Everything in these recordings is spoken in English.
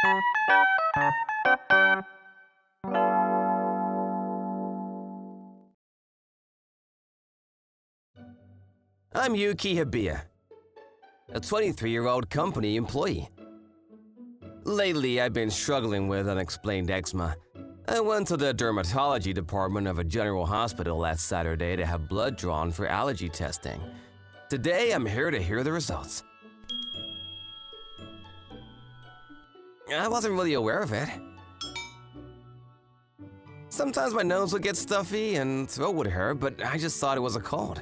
I'm Yuki Hibiya, a 23-year-old company employee. Lately, I've been struggling with unexplained eczema. I went to the dermatology department of a general hospital last Saturday to have blood drawn for allergy testing. Today, I'm here to hear the results. I wasn't really aware of it. Sometimes my nose would get stuffy and throat would hurt, but I just thought it was a cold.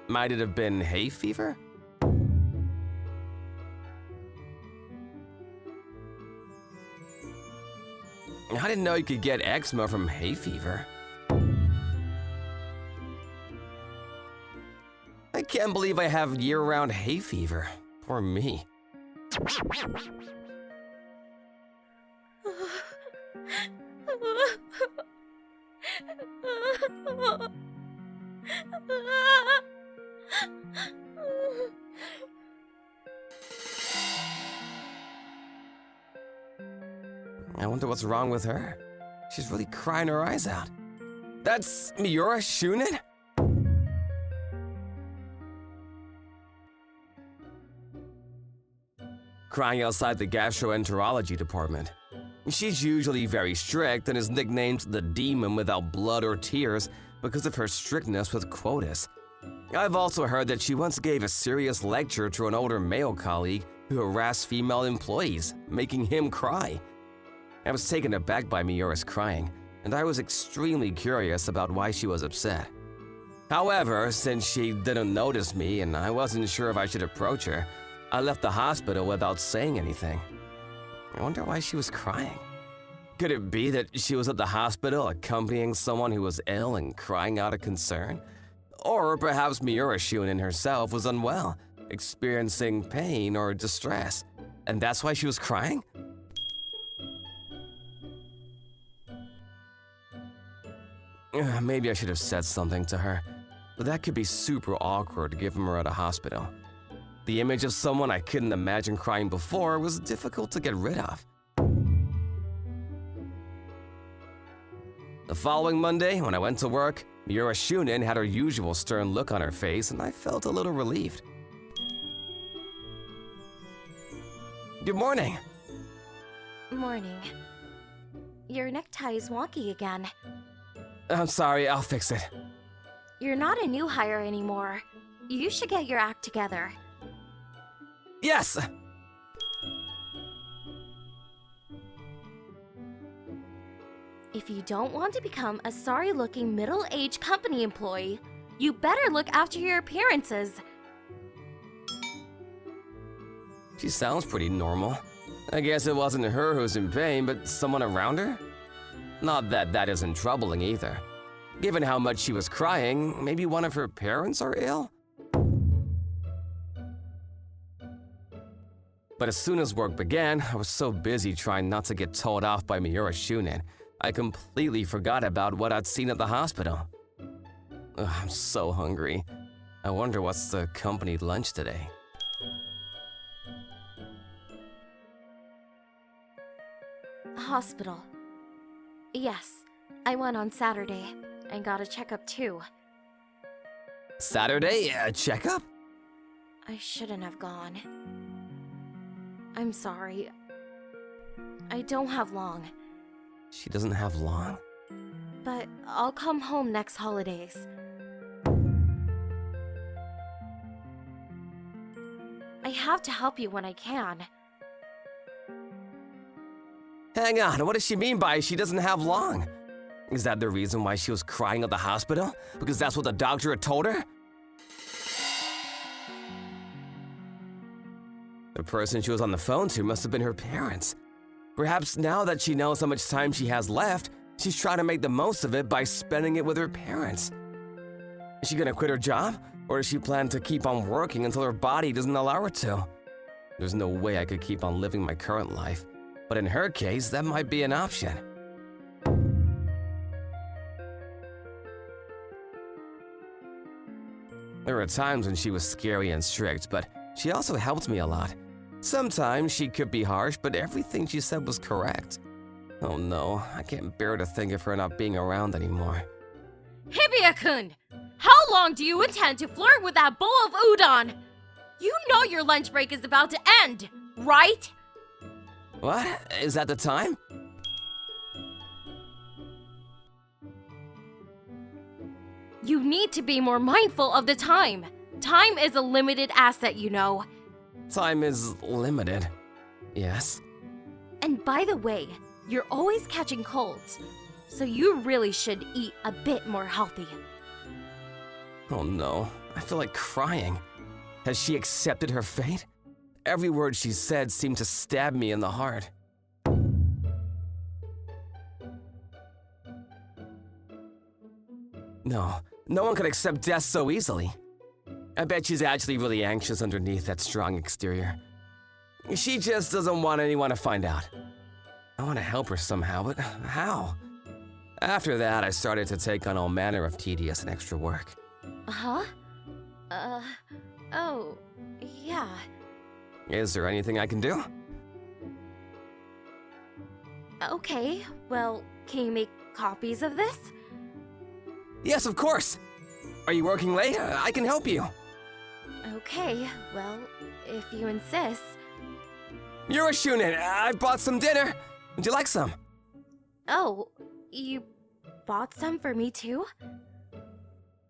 Might it have been hay fever? I didn't know you could get eczema from hay fever. I can't believe I have year-round hay fever. Poor me. I wonder what's wrong with her. She's really crying her eyes out. That's Miura Shunin? Crying outside the gastroenterology department. She's usually very strict and is nicknamed the demon without blood or tears because of her strictness with quotas. I've also heard that she once gave a serious lecture to an older male colleague who harassed female employees, making him cry. I was taken aback by Miura's crying, and I was extremely curious about why she was upset. However, since she didn't notice me and I wasn't sure if I should approach her, I left the hospital without saying anything. I wonder why she was crying. Could it be that she was at the hospital accompanying someone who was ill and crying out of concern? Or perhaps Miura Shunin herself was unwell, experiencing pain or distress, and that's why she was crying? Maybe I should have said something to her, but that could be super awkward given we're at a hospital. The image of someone I couldn't imagine crying before was difficult to get rid of. The following Monday, when I went to work, Miura Shunin had her usual stern look on her face, and I felt a little relieved. Good morning. Morning. Your necktie is wonky again. I'm sorry, I'll fix it. You're not a new hire anymore. You should get your act together. Yes! If you don't want to become a sorry-looking middle-aged company employee, you better look after your appearances. She sounds pretty normal. I guess it wasn't her who's in pain, but someone around her? Not that that isn't troubling either. Given how much she was crying, maybe one of her parents are ill? But as soon as work began, I was so busy trying not to get told off by Miura Shunin, I completely forgot about what I'd seen at the hospital. Ugh, I'm so hungry. I wonder what's the company lunch today. Hospital. Yes, I went on Saturday and got a checkup too. Saturday? A checkup? I shouldn't have gone. I'm sorry. I don't have long. She doesn't have long? But I'll come home next holidays. I have to help you when I can. Hang on, what does she mean by she doesn't have long? Is that the reason why she was crying at the hospital? Because that's what the doctor had told her? The person she was on the phone to must have been her parents. Perhaps now that she knows how much time she has left, she's trying to make the most of it by spending it with her parents. Is she gonna quit her job? Or does she plan to keep on working until her body doesn't allow her to? There's no way I could keep on living my current life. But in her case, that might be an option. There were times when she was scary and strict, but she also helped me a lot. Sometimes she could be harsh, but everything she said was correct. Oh no, I can't bear to think of her not being around anymore. Hibiya-kun! How long do you intend to flirt with that bowl of udon? You know your lunch break is about to end, right? What? Is that the time? You need to be more mindful of the time. Time is a limited asset, you know. Time is limited. Yes. And by the way, you're always catching colds, so you really should eat a bit more healthy. Oh no, I feel like crying. Has she accepted her fate? Every word she said seemed to stab me in the heart. No, no one could accept death so easily. I bet she's actually really anxious underneath that strong exterior. She just doesn't want anyone to find out. I want to help her somehow, but how? After that, I started to take on all manner of tedious and extra work. Huh? Oh, yeah. Is there anything I can do? Okay, well, can you make copies of this? Yes, of course. Are you working late? I can help you. Okay, well, if you insist. You're a shunin. I bought some dinner. Would you like some? Oh, you bought some for me too?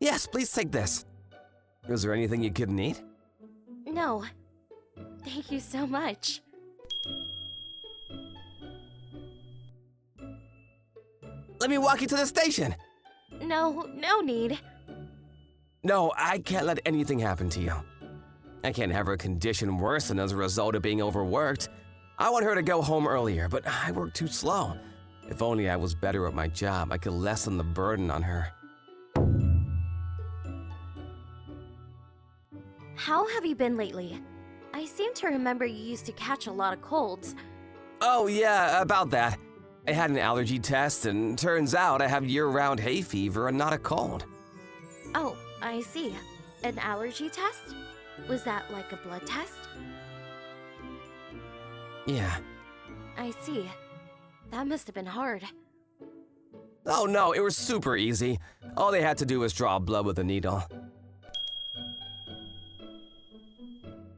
Yes, please take this. Is there anything you couldn't eat? No. Thank you so much. Let me walk you to the station. No need. No, I can't let anything happen to you. I can't have her condition worsen as a result of being overworked. I want her to go home earlier, but I work too slow. If only I was better at my job, I could lessen the burden on her. How have you been lately? I seem to remember you used to catch a lot of colds. Oh yeah, about that. I had an allergy test and turns out I have year-round hay fever and not a cold. Oh, I see. An allergy test? Was that like a blood test? Yeah. I see. That must have been hard. Oh no, it was super easy. All they had to do was draw blood with a needle.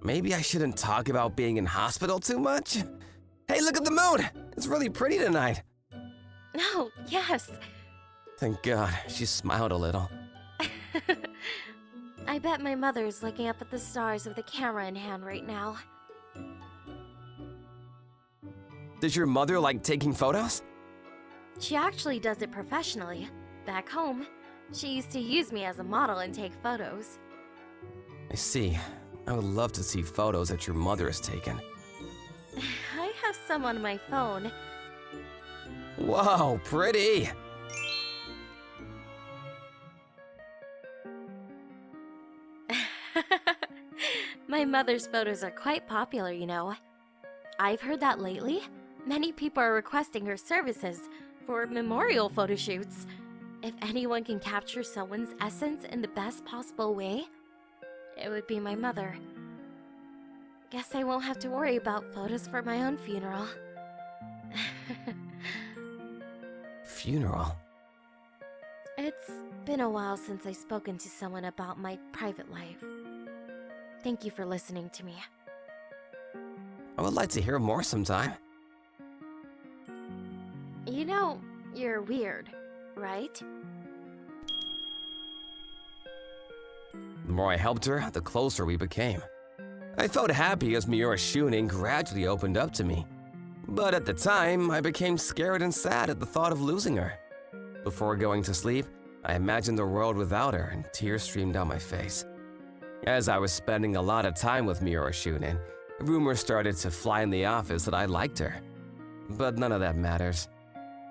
Maybe I shouldn't talk about being in hospital too much? Hey, look at the moon! It's really pretty tonight. Oh, yes. Thank God, she smiled a little. I bet my mother's looking up at the stars with a camera in hand right now. Does your mother like taking photos? She actually does it professionally. Back home, she used to use me as a model and take photos. I see. I would love to see photos that your mother has taken. I have some on my phone. Whoa, pretty! My mother's photos are quite popular, you know. I've heard that lately, many people are requesting her services for memorial photo shoots. If anyone can capture someone's essence in the best possible way, it would be my mother. Guess I won't have to worry about photos for my own funeral. Funeral? It's been a while since I've spoken to someone about my private life. Thank you for listening to me. I would like to hear more sometime. You know, you're weird, right? The more I helped her, the closer we became. I felt happy as Miura Shunin gradually opened up to me. But at the time, I became scared and sad at the thought of losing her. Before going to sleep, I imagined a world without her and tears streamed down my face. As I was spending a lot of time with Miura Shunin, rumors started to fly in the office that I liked her. But none of that matters.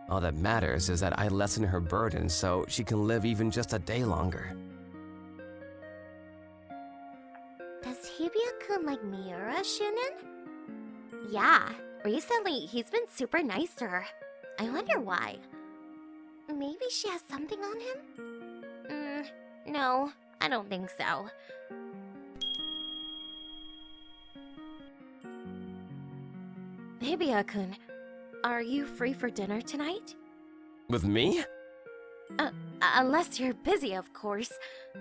All that matters is that I lessen her burden so she can live even just a day longer. Does Hibiya-kun like Miura Shunin? Yeah, recently he's been super nice to her. I wonder why. Maybe she has something on him? No, I don't think so. Hibiya-kun, are you free for dinner tonight? With me? Unless you're busy, of course.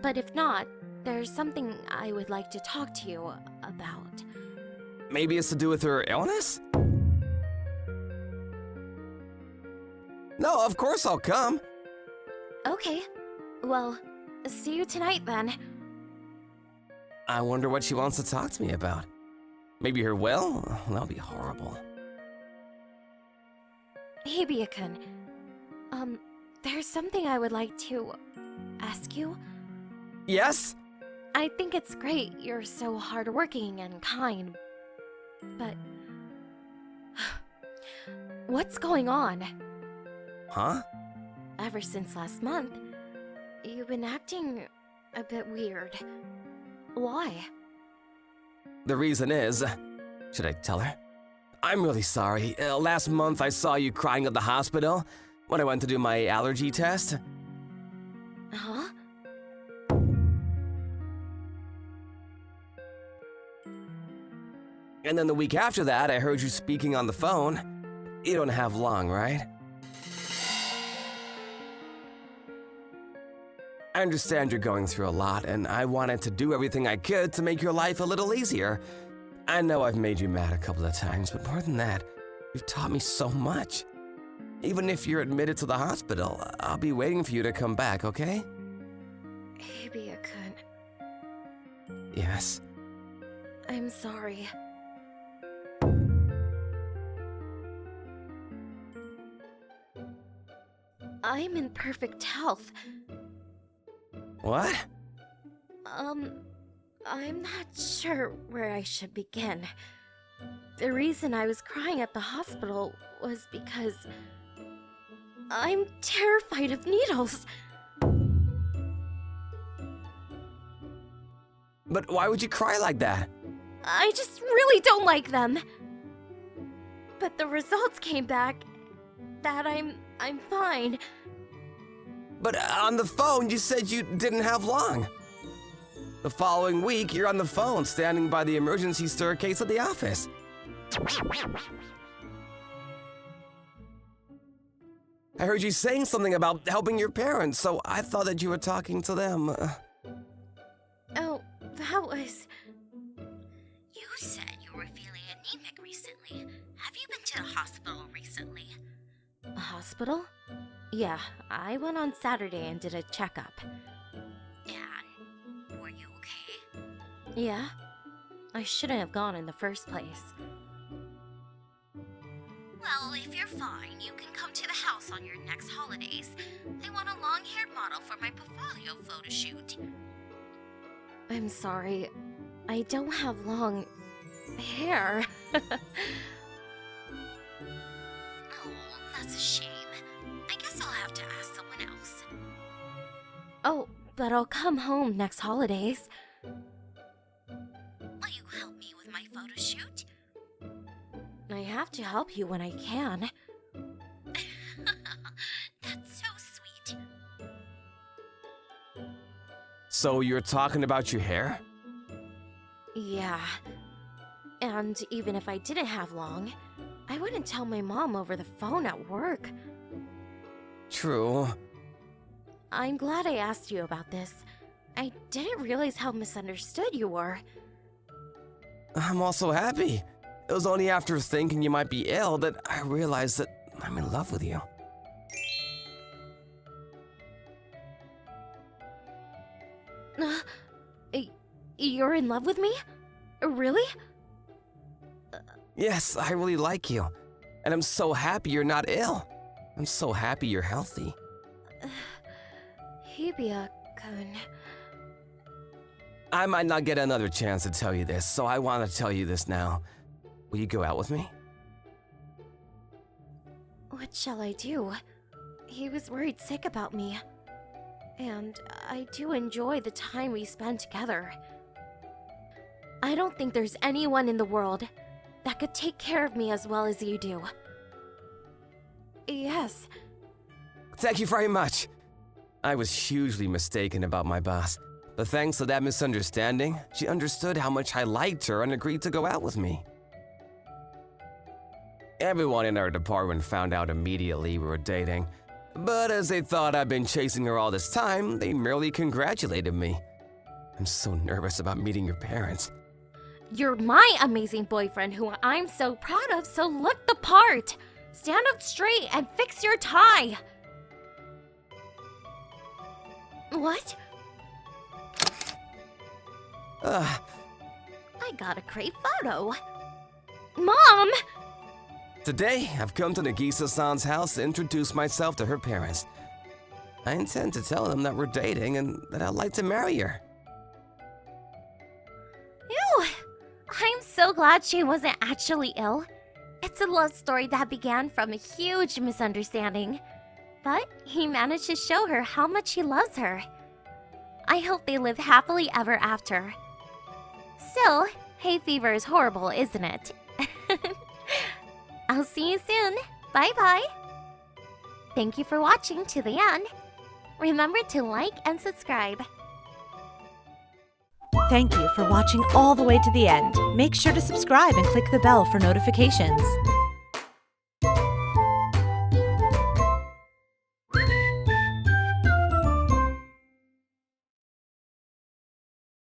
But if not, there's something I would like to talk to you about. Maybe it's to do with her illness? No, of course I'll come. Okay. Well, see you tonight then. I wonder what she wants to talk to me about. Maybe her will? That'll be horrible. Hibiya-kun, there's something I would like to ask you. Yes? I think it's great you're so hardworking and kind, but what's going on? Huh? Ever since last month, you've been acting a bit weird. Why? The reason is... Should I tell her? I'm really sorry. Last month I saw you crying at the hospital when I went to do my allergy test. Huh? And then the week after that, I heard you speaking on the phone. You don't have long, right? I understand you're going through a lot, and I wanted to do everything I could to make your life a little easier. I know I've made you mad a couple of times, but more than that, you've taught me so much. Even if you're admitted to the hospital, I'll be waiting for you to come back, okay? Hibiya-kun, Yes. I'm sorry. I'm in perfect health. What? I'm not sure where I should begin. The reason I was crying at the hospital was because I'm terrified of needles. But why would you cry like that? I just really don't like them. But the results came back that I'm fine. But on the phone, you said you didn't have long. The following week, you're on the phone standing by the emergency staircase at the office. I heard you saying something about helping your parents, so I thought that you were talking to them. Oh, that was... You said you were feeling anemic recently. Have you been to the hospital recently? A hospital? Yeah, I went on Saturday and did a checkup. And were you okay? Yeah, I shouldn't have gone in the first place. Well, if you're fine, you can come to the house on your next holidays. I want a long-haired model for my portfolio photo shoot. I'm sorry, I don't have long hair. Oh, that's a shame. I guess I'll have to ask someone else. Oh, but I'll come home next holidays. Will you help me with my photo shoot? I have to help you when I can. That's so sweet. So you're talking about your hair? Yeah. And even if I didn't have long, I wouldn't tell my mom over the phone at work. True. I'm glad I asked you about this. I didn't realize how misunderstood you were. I'm also happy. It was only after thinking you might be ill that I realized that I'm in love with you. You're in love with me? Really? Yes, I really like you. And I'm so happy you're not ill. I'm so happy you're healthy. Hibiya-kun. I might not get another chance to tell you this, so I want to tell you this now. Will you go out with me? What shall I do? He was worried sick about me. And I do enjoy the time we spend together. I don't think there's anyone in the world that could take care of me as well as you do. Yes. Thank you very much. I was hugely mistaken about my boss, but thanks to that misunderstanding, she understood how much I liked her and agreed to go out with me. Everyone in our department found out immediately we were dating. But as they thought I'd been chasing her all this time, they merely congratulated me. I'm so nervous about meeting your parents. You're my amazing boyfriend who I'm so proud of, so look the part. Stand up straight and fix your tie. What? I got a great photo. Mom! Today, I've come to Nagisa-san's house to introduce myself to her parents. I intend to tell them that we're dating and that I'd like to marry her. Ew! I'm so glad she wasn't actually ill. It's a love story that began from a huge misunderstanding. But he managed to show her how much he loves her. I hope they live happily ever after. Still, hay fever is horrible, isn't it? I'll see you soon. Bye-bye. Thank you for watching to the end. Remember to like and subscribe. Thank you for watching all the way to the end. Make sure to subscribe and click the bell for notifications.